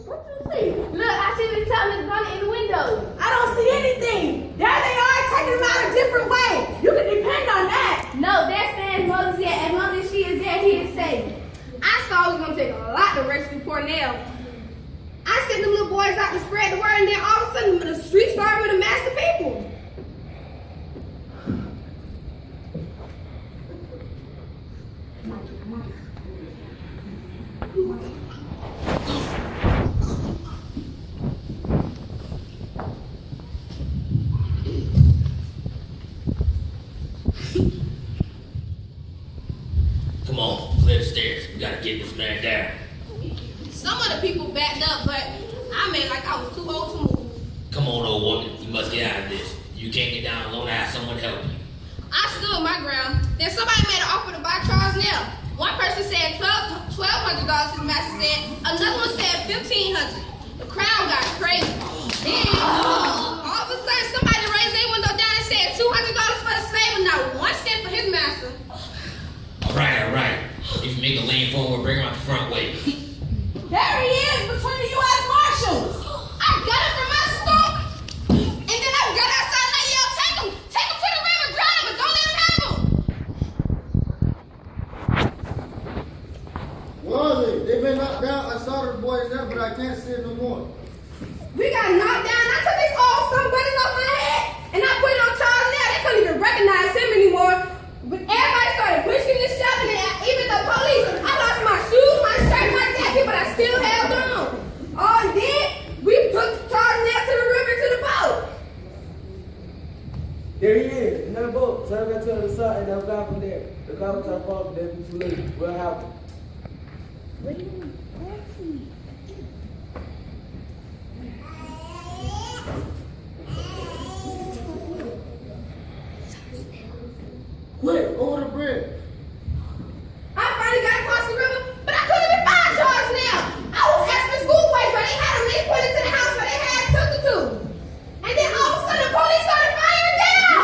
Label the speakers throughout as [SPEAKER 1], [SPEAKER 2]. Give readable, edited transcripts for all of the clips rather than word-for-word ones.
[SPEAKER 1] What you see? Look, I see the Thomas Bunny in the window. I don't see anything. There they are, taking them out a different way. You can depend on that. No, that's Stan's Moses yet. As long as she is there, he is safe. I saw it was gonna take a lot to rescue Cornell. I sent them little boys out to spread the word, and then all of a sudden the street started with a mass of people.
[SPEAKER 2] Come on, clear the stairs. We gotta get this man down.
[SPEAKER 1] Some of the people backed up, but I made like I was too old to move.
[SPEAKER 2] Come on, old woman. You must get out of this. You can't get down alone. I have someone help you.
[SPEAKER 1] I stood my ground. Then somebody made an offer to buy Charles Nell. One person said $1,200, his master said. Another one said $1,500. The crowd got crazy. Then, all of a sudden, somebody raised their window down and said $200 for the slave and not 1 cent for his master.
[SPEAKER 2] All right. If you make a lane for him, we'll bring him out the front way.
[SPEAKER 1] There he is, between the U.S. Marshals. I got him from my stump. And then I got outside and I yelled, take him to the river, drown him, but don't let him have him.
[SPEAKER 3] Where are they? They've been knocked down. I saw the boys there, but I can't see it no more.
[SPEAKER 1] We got knocked down. I took this old somebody off my head and I put it on Charles Nail. They couldn't even recognize him anymore. But everybody started pushing and shoving it. Even the police. I lost my shoes, my shirt, my jacket, but I still held on. All we did, we took Charles Nail to the river to the boat.
[SPEAKER 4] There he is, in that boat. Turn that to the side and that guy from there. The guy was trying to fall, but they'll be too late. We'll have him.
[SPEAKER 3] Quick, over the bridge.
[SPEAKER 1] I finally got across the river, but I couldn't even find Charles Nail. I was asking the schoolboys where they had him. They put it to the house where they had took it to. And then all of a sudden the police started firing down.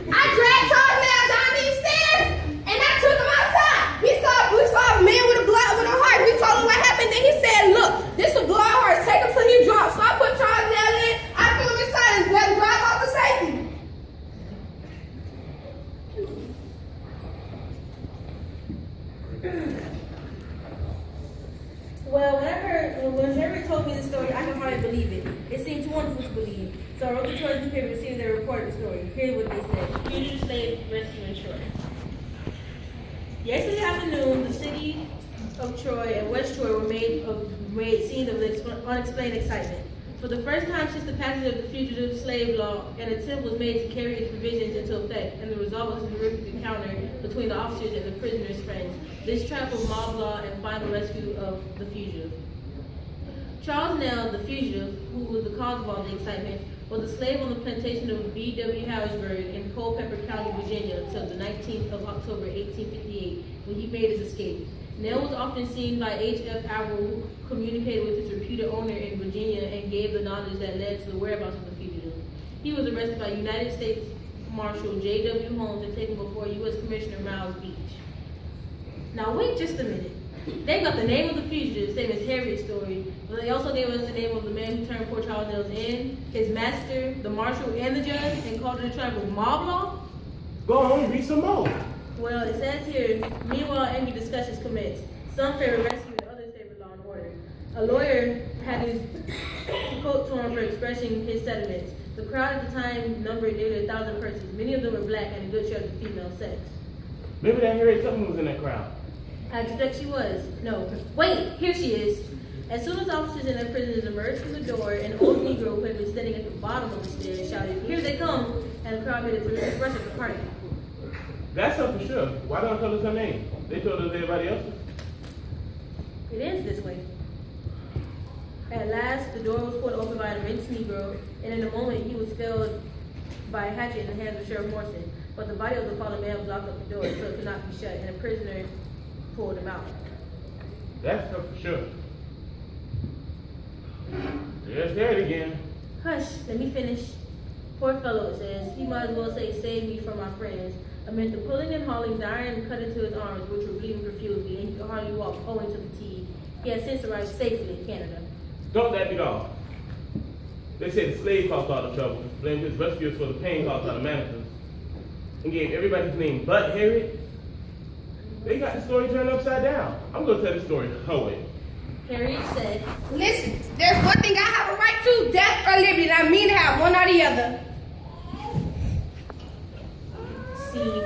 [SPEAKER 1] I dragged Charles Nail down these stairs and I took him outside. We saw a man with a heart. We told him what happened. Then he said, look, this will blow our hearts. Take him till he drops. So I put Charles Nail in. I put him inside and let him drive off to safety.
[SPEAKER 5] Well, when Jerry told me the story, I could hardly believe it. It seemed too wonderful to believe. So I wrote the Troy newspaper to see if they reported the story. Here's what they said. Fugitive slave rescue in Troy. Yesterday afternoon, the city of Troy and West Troy were made scenes of unexplained excitement. For the first time since the passage of the Fugitive Slave Law, an attempt was made to carry its provisions into effect, and the result was a horrific encounter between the officers and the prisoners' friends. This triumph of mob law and final rescue of the fugitive. Charles Nell, the fugitive, who was the cause of all the excitement, was a slave on the plantation of B.W. Harrisburg in Culpeper County, Virginia, until the 19th of October, 1858, when he made his escape. Nell was often seen by H.F. Averill, who communicated with his reputed owner in Virginia and gave the knowledge that led to the whereabouts of the fugitive. He was arrested by United States Marshal J.W. Holmes and taken before U.S. Commissioner Miles Beach. Now wait just a minute. They got the name of the fugitive, same as Harriet's story, but they also gave us the name of the man who turned poor Charles Nell's in, his master, the marshal, and the judge, and called it a triumph of mob law?
[SPEAKER 4] Go on, read some more.
[SPEAKER 5] Well, it says here, meanwhile, angry discussions commenced. Some favored rescue and others favored law and order. A lawyer had his coat torn for expressing his sentiments. The crowd at the time numbered nearly 1,000 persons. Many of them were black and a good share of the female sex.
[SPEAKER 4] Maybe that Harriet Tubman was in that crowd.
[SPEAKER 5] I expect she was. No. Wait, here she is. As soon as officers and their prisoners emerged from the door, an old Negro who had been standing at the bottom of the stairs shouted, "Here they come!" And the crowd made a terrific rush at the party.
[SPEAKER 4] That's her for sure. Why don't tell us her name? They told us everybody else's.
[SPEAKER 5] It ends this way. At last, the door was pulled open by an immense Negro, and in a moment he was felled by a hatchet in the hands of Sheriff Morrison. But the body of the fallen man blocked up the door so it could not be shut, and a prisoner pulled him out.
[SPEAKER 4] That's her for sure. There's Harriet again.
[SPEAKER 5] Hush, let me finish. Poor fellow, it says, he might as well say, save me from my friends. Amid the pulling and hauling, the iron cut into his arms, which were bleeding profusely, and he could hardly walk owing to fatigue. He had since arrived safely in Canada.
[SPEAKER 6] Don't let me off. They said the slave caused all the trouble, blamed his rescuers for the pain caused by the manacles, and gave everybody his name but Harriet. They got the story turned upside down. I'm gonna tell the story her way.
[SPEAKER 5] Harriet said,
[SPEAKER 1] Listen, there's one thing I have a right to, death or liberty, and I mean to have one or the other.
[SPEAKER 5] see,